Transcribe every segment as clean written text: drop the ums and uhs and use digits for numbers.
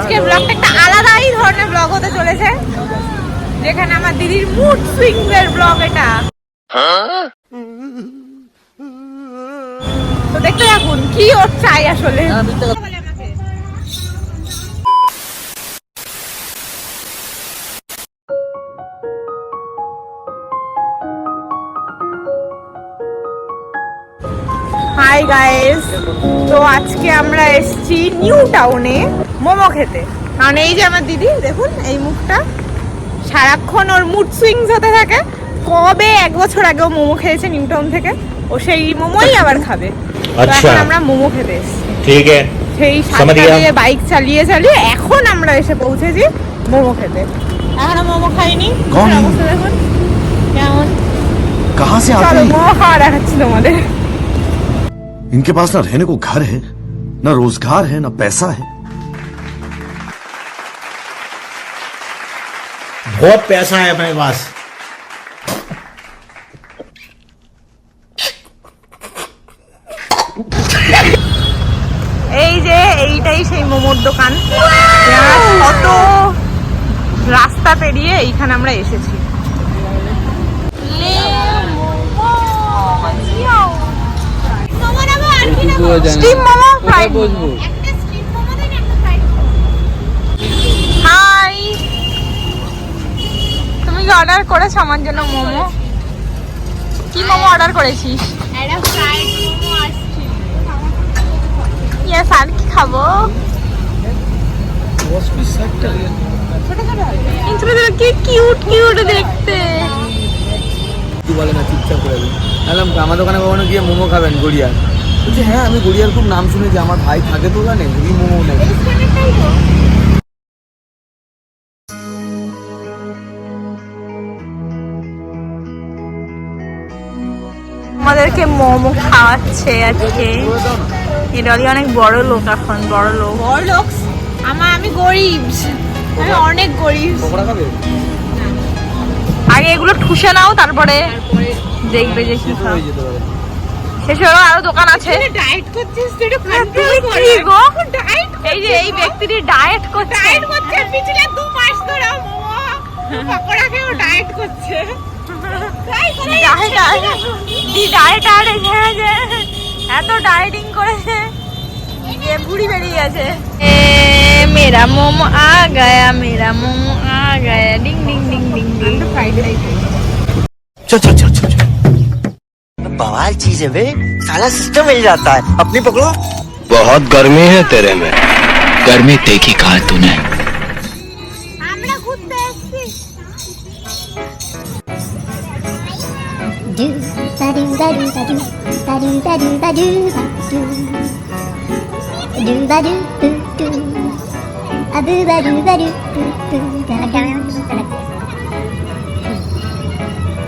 আজকে ব্লগটা একটা আলাদাই ধরনের ব্লগ হতে চলেছে, যেখানে আমার দিদির মুড সুইংস এর ব্লগ এটা। তো দেখতে থাকুন কি ওর চাই আসলে। হাই গাইস, তো আজকে আমরা এসেছি নিউ টাউনে মোমো খেতে। কারণ এই যে আমার দিদি দেখুন এই মুখটা, সারাক্ষণ ওর মুড সুইংস হতে থাকে। কবে 1 বছর আগেও মোমো খেয়েছে নিউ টাউন থেকে, ও সেই মোমোই আবার খাবে। এখন আমরা মোমো খেতে এসেছি, ঠিক আছে? সেই সাথে বাইক চালিয়ে চালিয়ে এখন আমরা এসে পৌঁছেছি মোমো খেতে। এখনো মোমো খাইনি, অবস্থা দেখুন কেমন। চলো মোমো খাওয়া দেখাচ্ছি তোমাদের। इनके पास ना रहने को घर है, ना रोजगार है, ना पैसा है। बहुत पैसा है मेरे पास। এই যে এইটাই সেই মোমোর দোকান, কত রাস্তা পেরিয়ে এইখানে আমরা এসেছি। Steam momo fried momo. Hi, তুমি কি অর্ডার করেছো আমার জন্য মোমো? কি মোমো অর্ডার করেছিস? একটা ফ্রাইড মোমো আসছে। ইয়েস, আর কি খাবো? কি কিউট কিউট দেখতে। কি বলে না, চুপচাপ করে দিই। আমার দোকানে কখনো গিয়ে মোমো খাবেন গড়িয়ার? বলছি হ্যাঁ, আমি গড়িয়ার খুব নাম শুনেছি, আমার ভাই থাকে তো ওখানে, এই মোমো নেই। আমাদেরকে মোমো খাওয়াচ্ছে আজকে। এটালি অনেক বড় লোক, এখন বড় লোক। আমি গরিব, আমি অনেক গরিব। আগে এগুলো ঠুসে নাও, তারপরে দেখবে যে কি খাও। শেষ হলো, আরো দোকান আছে। ডায়েট করছিস তুই? কি গো, এই যে এই ব্যক্তিটি ডায়েট করছে। পিছলে 2 মাস ধরে মোমো পকোড়া খেয়ে ডায়েট করছে। এত ডায়েটিং করেছে যে বুড়ি বেরিয়ে গেছে। মেরা মোমো আ গায়া, মেরা মোমো আ গায়া, ding ding ding ding ding. Fried rice. चल चल चल चल। बवाल चीज है बे, साला सिस्टम मिल जाता है। अपनी पकड़ो। बहुत गर्मी है तेरे में, गर्मी देखी कहा तूने। আমরা ঘুরতে এসেছি।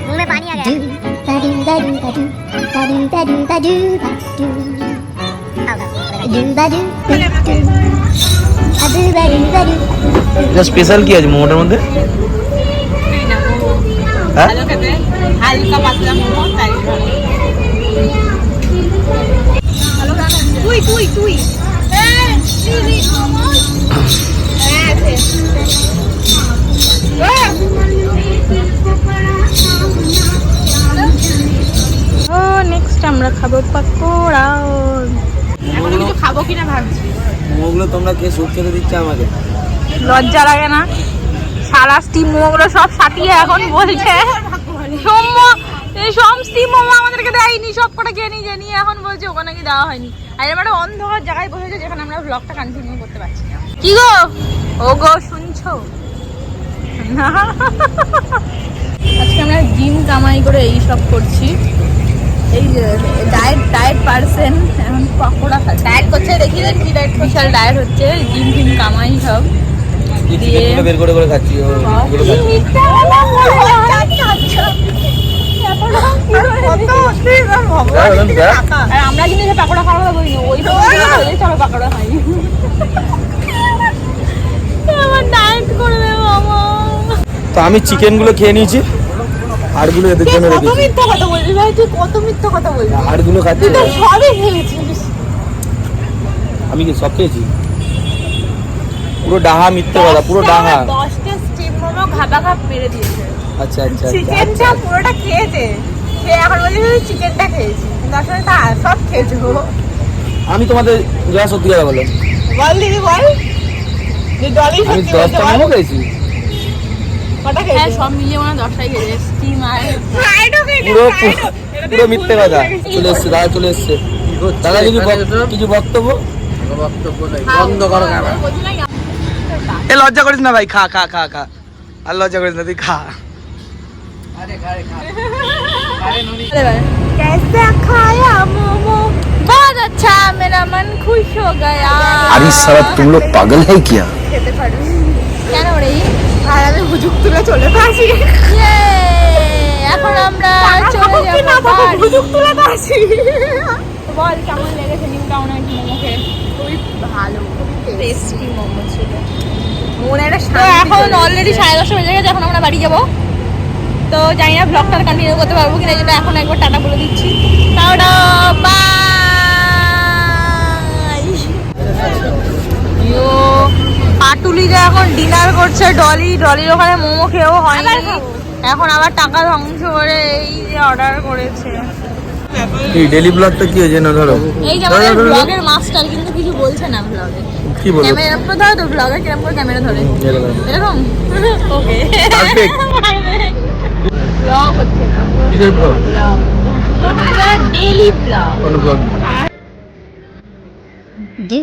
मुंह में पानी आ गया। স্পেশাল কি আছে মোমোটার মধ্যে? হালকা পাতলা মোমো, তাই তুই তুই তুই নেক্সট আমরা খাবো পাকোড়া। এখন কিছু খাবো কিনা ভাবছি। মোমোগুলো তোমরা কে শুট খেতে দিচ্ছে আমাকে? লজ্জা লাগে না? সারা স্টিম মোমোগুলো সব সাটিয়ে এখন বলছে সব স্টিম মোমো আমাদেরকে দেয়নি, সব কটা খেয়ে নিয়ে এখন বলছে ওখানে কি দেওয়া হয়নি। আর এবার একটা অন্ধকার জায়গায় বসেছে যেখানে আমরা ব্লগটা কন্টিনিউ করতে পারছি না। কি গো, ও গো শুনছো? আজকে আমরা জিম কামাই করে এই সব করছি। এই ডায়েট পারসন এখন পকোড়া খাচ্ছে, ডায়েট করছে। দেখি কি ডায়েট, বিশাল ডায়েট হচ্ছে, জিম ফিম কামাই সব দিয়ে বের করে করে খাচ্ছি। আমরা কিন্তু পাকোড়া খাওয়া কথা বলিনি, ওই চলো পাকোড়া খাই। আমার ডায়েট করে দেবো আমার। তো আমি চিকেন গুলো খেয়ে নিয়েছি, হাড়গুলো এদের জন্য রেখেছি। কত মিথ্যা কথা বলছিস ভাই, তুই কত মিথ্যা কথা বলছিস। হাড়গুলো খাচ্ছি, তুই তো সবই খেয়েছিস। আমি কি সব খেয়েছি? পুরো ডাহা মিথ্যে কথা, পুরো ডাহা। 10টা স্টিম মোমো ঘাবা ঘাপ মেরে দিয়েছে। আচ্ছা আচ্ছা চিকেনটা পুরোটা খেয়েছে, সে এখন বলছে চিকেনটা খেয়েছি, কিন্তু আসলে তা সব খেয়েছে ও। আমি তোমাদের যা সত্যি কথা বলো, বল দিদি বল, যে ডলি আমি সত্যি বলছে 10টা বল। মোমো খেয়েছি কটা হ্যাঁ খেয়েছে? সব মিলিয়ে মনে হয় 10টাই খেয়েছে, স্টিম আর ফ্রাইডও খেয়েছে, পুরো ফ্রাইডও। এটা তো পুরো মিথ্যে ভুল কথা। হয়ে গেছে। চলে এসছে দাদা, চলে এসছে দাদা। কিছু বক্তব্য? বন্ধ করো ক্যামেরা। বলছি না এ লজ্জা করিস না ভাই, খা খা খা খা, আর লজ্জা করিস না, তুই খা। कैसा खाया मोमो, बहुत अच्छा, मेरा मन खुश हो गया। अरे साला तुम लोग पागल है क्या? খেতে পারবি? কেন রে? আর আমি হুজুক তুলে চলে তো আসি। ইয়ে, এখন আমরা চলে যাব বাড়ি। হুজুক তুলে তো আসি। বল কেমন লেগেছে নিউ টাউনে মোমো খেয়ে? খুবই ভালো, টেস্টি মোমো ছিল। মনে একটা তো শান্তি এখন চলে অলরেডি 10:30 বেজে গেছে, এখন আমরা বাড়ি যাব। তো জানি না ব্লগটা কন্টিনিউ করতে পারবো কিনা, যেটা এখন একবার টাটা বলে দিচ্ছি। Tata bye. ইয়ো, পাটুলিতে এখন ডিনার করছে ডলির ওখানে মোমো খেয়েও হয়নি, এখন আবার টাকা ধ্বংস করে এই যে অর্ডার করেছে। এই ডেলি ব্লগটা কি হয়েছে না ধরো, এই যে আমাদের ব্লগের মাস্টার কিন্তু কিছু বলছে না ব্লগে। কি বলবো? ক্যামেরা তো ধরো, তো ব্লগে কিরকম করে ক্যামেরা ধরে এরকম। ওকে Perfect. ব্লগ হচ্ছে না, কিসের ব্লগ? Daily blog. কোন ব্লগ? Do